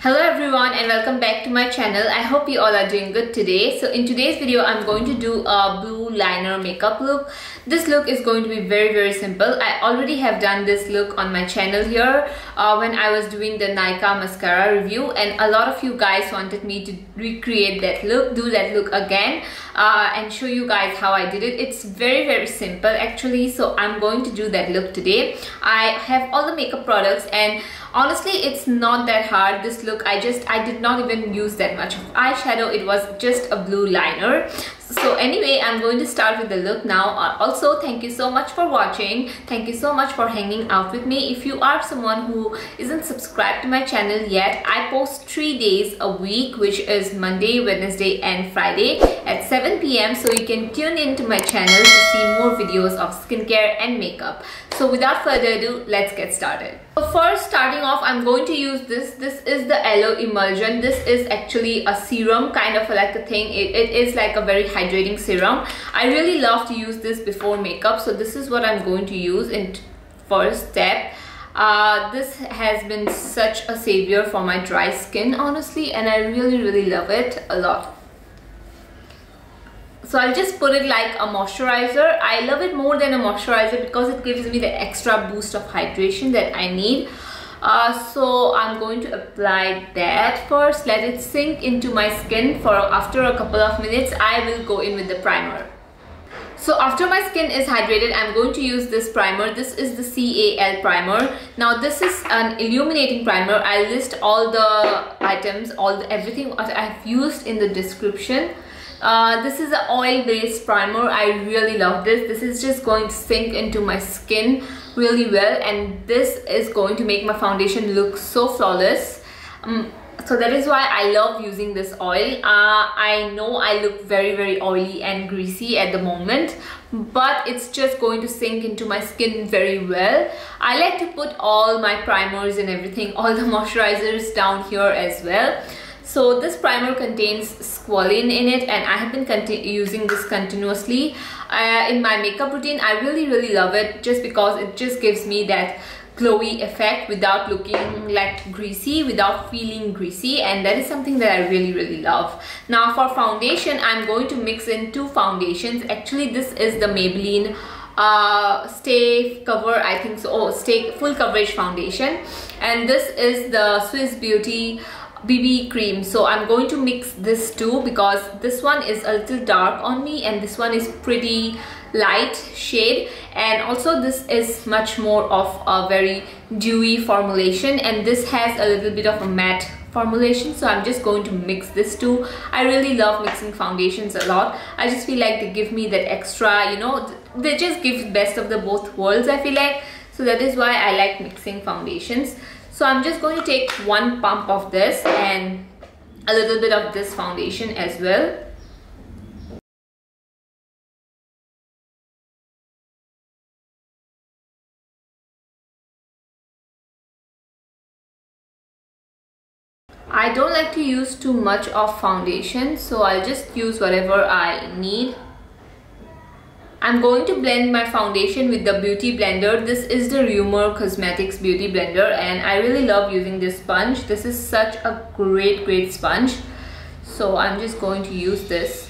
Hello everyone and welcome back to my channel. I hope you all are doing good today. So in today's video I'm going to do a blue liner makeup look. This look is going to be very simple. I already have done this look on my channel here when I was doing the Nykaa mascara review, and a lot of you guys wanted me to recreate that look, do that look again and show you guys how I did it. It's very simple actually, so I'm going to do that look today. I have all the makeup products and honestly it's not that hard. This look I did not even use that much of eyeshadow. It was just a blue liner. So anyway, I'm going to start with the look now. Also, thank you so much for watching. Thank you so much for hanging out with me. If you are someone who isn't subscribed to my channel yet, I post 3 days a week, which is Monday, Wednesday and Friday at 7 p.m. So you can tune into my channel to see more videos of skincare and makeup. So without further ado, let's get started. So first, starting off, I'm going to use this. This is the Aloe Emulsion. This is actually a serum, kind of like a thing. It is like a very hydrating serum. I really love to use this before makeup. So this is what I'm going to use in first step. This has been such a savior for my dry skin, honestly, and I really love it a lot. So I'll just put it like a moisturizer. I love it more than a moisturizer because it gives me the extra boost of hydration that I need. So I'm going to apply that first. Let it sink into my skin for after a couple of minutes. I will go in with the primer. So after my skin is hydrated, I'm going to use this primer. This is the CAL primer. Now this is an illuminating primer. I'll list all the items, everything what I've used in the description. This is an oil-based primer. I really love this. This is just going to sink into my skin really well, and this is going to make my foundation look so flawless. So that is why I love using this oil. I know I look very oily and greasy at the moment, but it's just going to sink into my skin very well. I like to put all my primers and everything, all the moisturizers down here as well. So this primer contains squalene in it, and I have been using this continuously in my makeup routine. I really love it just because it just gives me that glowy effect without looking like greasy, without feeling greasy, and that is something that I really love. Now for foundation, I'm going to mix in two foundations. Actually this is the Maybelline Stay Cover, I think so. Oh, Stay Full Coverage Foundation, and this is the Swiss Beauty BB cream. So I'm going to mix this two because this one is a little dark on me and this one is pretty light shade, and also this is much more of a very dewy formulation and this has a little bit of a matte formulation. So I'm just going to mix this two. I really love mixing foundations a lot. I just feel like they give me that extra, you know, they just give best of the both worlds, I feel like. So that is why I like mixing foundations. So I'm just going to take one pump of this and a little bit of this foundation as well. I don't like to use too much of foundation, so I'll just use whatever I need. I'm going to blend my foundation with the beauty blender. This is the Rumor Cosmetics beauty blender and I really love using this sponge. This is such a great sponge. So I'm just going to use this.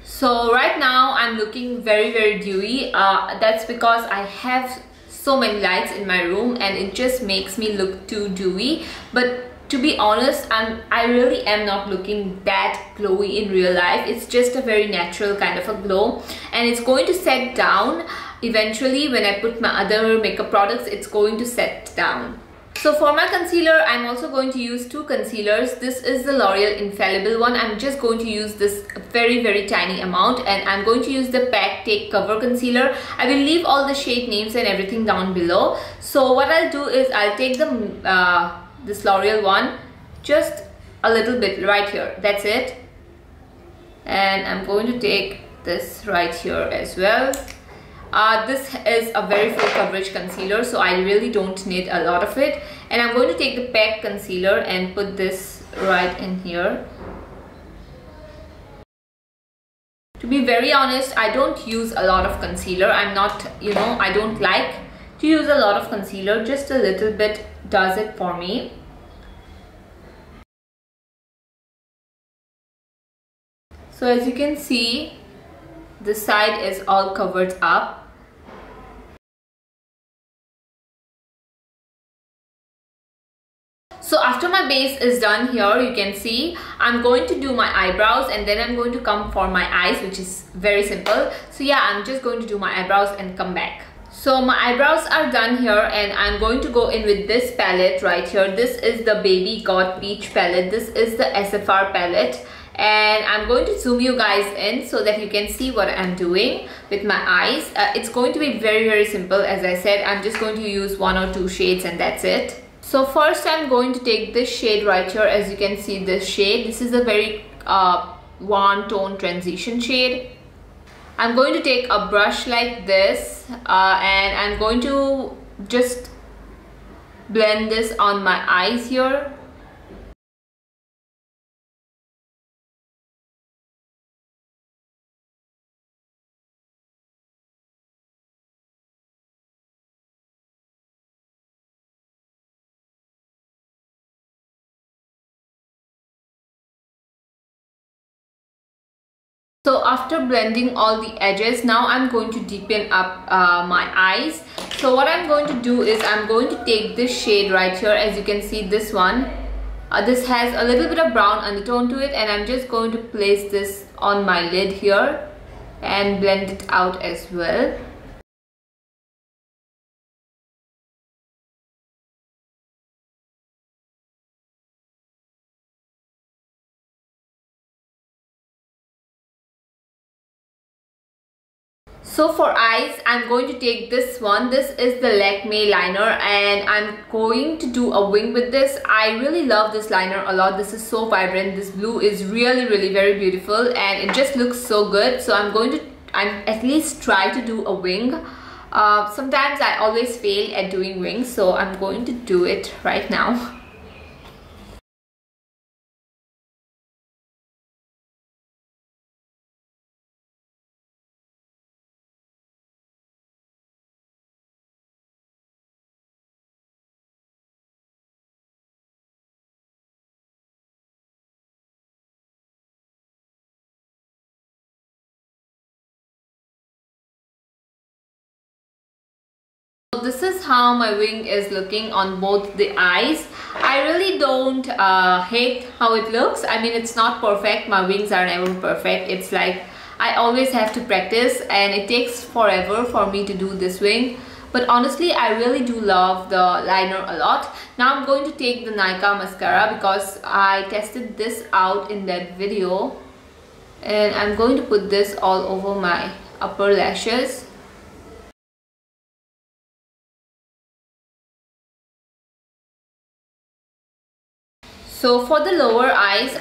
So right now I'm looking very dewy. That's because I have so many lights in my room and it just makes me look too dewy. But to be honest, I really am not looking that glowy in real life. It's just a very natural kind of a glow, and it's going to set down eventually. When I put my other makeup products, it's going to set down. So for my concealer, I'm also going to use two concealers. This is the Loreal Infallible one. I'm just going to use this very tiny amount, and I'm going to use the Pack Take Cover Concealer. I will leave all the shade names and everything down below. So what I'll do is I'll take this L'Oreal one, just a little bit right here. That's it. And I'm going to take this right here as well. This is a very full coverage concealer, so I really don't need a lot of it. And I'm going to take the PAC concealer and put this right in here. To be very honest, I don't use a lot of concealer. I'm not, I don't like to use a lot of concealer. Just a little bit does it for me. So as you can see, this side is all covered up. So after my base is done here, you can see I'm going to do my eyebrows and then I'm going to come for my eyes, which is very simple. So yeah, I'm just going to do my eyebrows and come back. So my eyebrows are done here and I'm going to go in with this palette right here. This is the Baby Got Peach palette. This is the SFR palette. And I'm going to zoom you guys in so that you can see what I'm doing with my eyes. It's going to be very simple. As I said, I'm just going to use 1 or 2 shades and that's it. So first I'm going to take this shade right here. As you can see, this shade, this is a very warm tone transition shade. I'm going to take a brush like this and I'm going to just blend this on my eyes here. So after blending all the edges, now I'm going to deepen up my eyes. So what I'm going to do is I'm going to take this shade right here. As you can see, this one, this has a little bit of brown undertone to it, and I'm just going to place this on my lid here and blend it out as well. So for eyes, I'm going to take this one. This is the Lakme liner and I'm going to do a wing with this. I really love this liner a lot. This is so vibrant. This blue is really very beautiful and it just looks so good. So I'm at least try to do a wing. Sometimes I always fail at doing wings, so I'm going to do it right now. This is how my wing is looking on both the eyes. I really don't hate how it looks. I mean, it's not perfect. My wings are never perfect. It's like I always have to practice and it takes forever for me to do this wing. But honestly, I really do love the liner a lot. Now I'm going to take the Nykaa mascara because I tested this out in that video. And I'm going to put this all over my upper lashes. So for the lower eyes,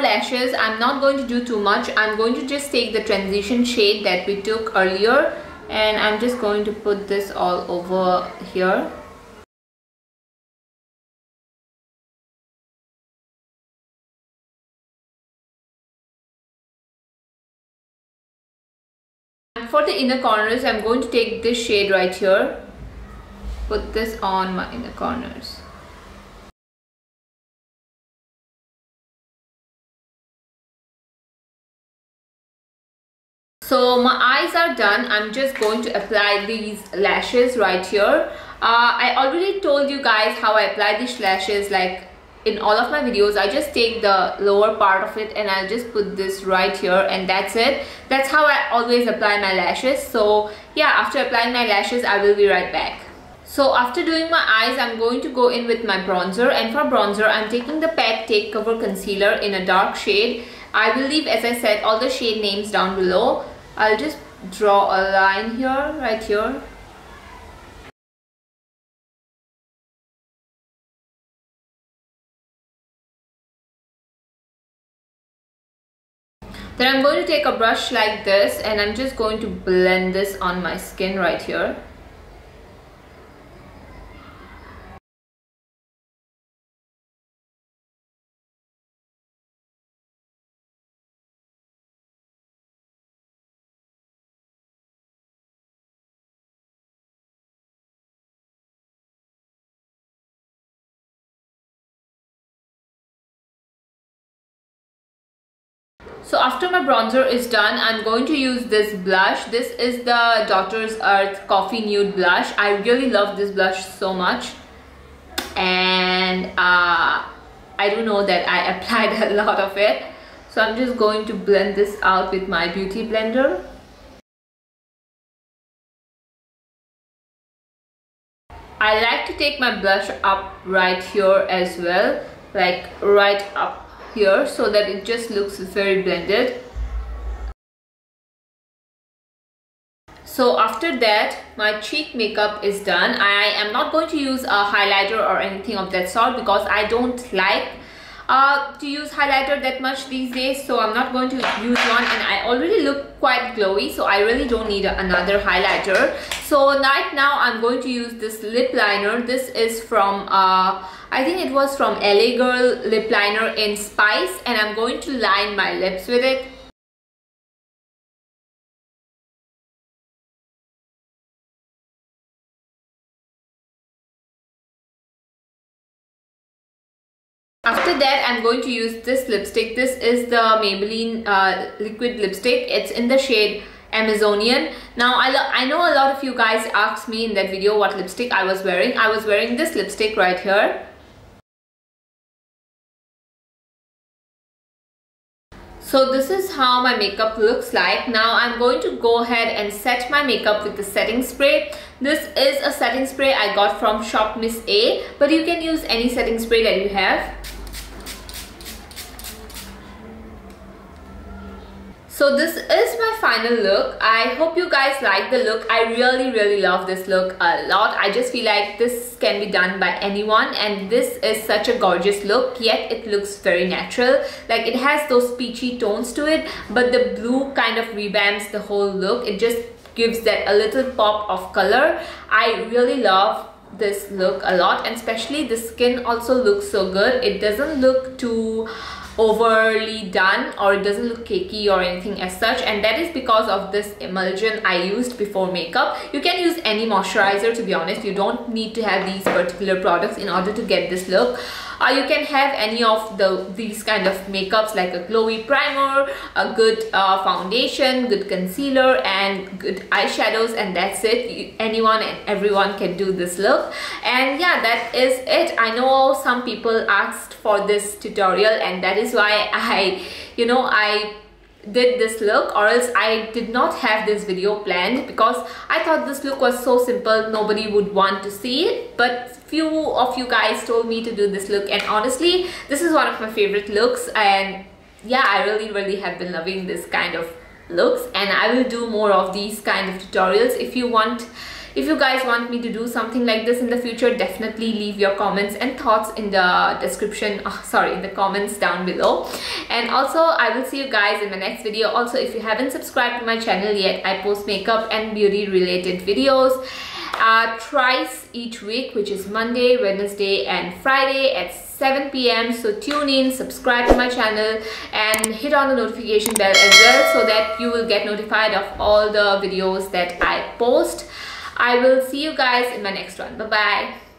lashes, I'm not going to do too much. I'm going to just take the transition shade that we took earlier and I'm just going to put this all over here. For the inner corners, I'm going to take this shade right here, put this on my inner corners. So my eyes are done. I'm just going to apply these lashes right here. I already told you guys how I apply these lashes, like in all of my videos. I just take the lower part of it and I'll just put this right here and that's it. That's how I always apply my lashes. So yeah, after applying my lashes, I will be right back. So after doing my eyes, I'm going to go in with my bronzer, and for bronzer, I'm taking the PAC Take Cover Concealer in a dark shade. I will leave, as I said, all the shade names down below. I'll just draw a line here, right here. take a brush like this and I'm just going to blend this on my skin right here. So after my bronzer is done, I'm going to use this blush. This is the Daughter's Earth Coffee Nude blush. I really love this blush so much. And I do know that I applied a lot of it. So I'm just going to blend this out with my beauty blender. I like to take my blush up right here as well. Like right up here, so that it just looks very blended. So after that, my cheek makeup is done. I am not going to use a highlighter or anything of that sort because I don't like to use highlighter that much these days, so I'm not going to use one, and I already look quite glowy, so I really don't need another highlighter. So right now I'm going to use this lip liner. This is from I think it was from LA Girl lip liner in Spice, and I'm going to line my lips with it. After that, I'm going to use this lipstick. This is the Maybelline liquid lipstick. It's in the shade Amazonian. Now I know a lot of you guys asked me in that video what lipstick I was wearing. I was wearing this lipstick right here. So this is how my makeup looks like. Now I'm going to go ahead and set my makeup with the setting spray. This is a setting spray I got from Shop Miss A, but you can use any setting spray that you have. So this is my final look. I hope you guys like the look. I really love this look a lot. I just feel like this can be done by anyone, and this is such a gorgeous look, yet it looks very natural. Like it has those peachy tones to it, but the blue kind of revamps the whole look. It just gives that a little pop of color. I really love this look a lot, and especially the skin also looks so good. It doesn't look too overly done, or it doesn't look cakey or anything as such, and that is because of this emulsion I used before makeup. You can use any moisturizer, to be honest. You don't need to have these particular products in order to get this look. You can have any of these kind of makeups, like a glowy primer, a good foundation, good concealer, and good eyeshadows, and that's it. Anyone and everyone can do this look. And yeah, that is it. I know some people asked for this tutorial, and that is why I did this look, or else I did not have this video planned, because I thought this look was so simple nobody would want to see it. But few of you guys told me to do this look, and honestly this is one of my favorite looks, and yeah, I really have been loving this kind of looks, and I will do more of these kind of tutorials. If you guys want me to do something like this in the future, definitely leave your comments and thoughts in the description, in the comments down below. And also I will see you guys in my next video. Also, if you haven't subscribed to my channel yet, I post makeup and beauty related videos thrice each week, which is Monday, Wednesday and Friday at 7 PM. So tune in, subscribe to my channel, and hit on the notification bell as well, so that you will get notified of all the videos that I post. I will see you guys in my next one. Bye bye.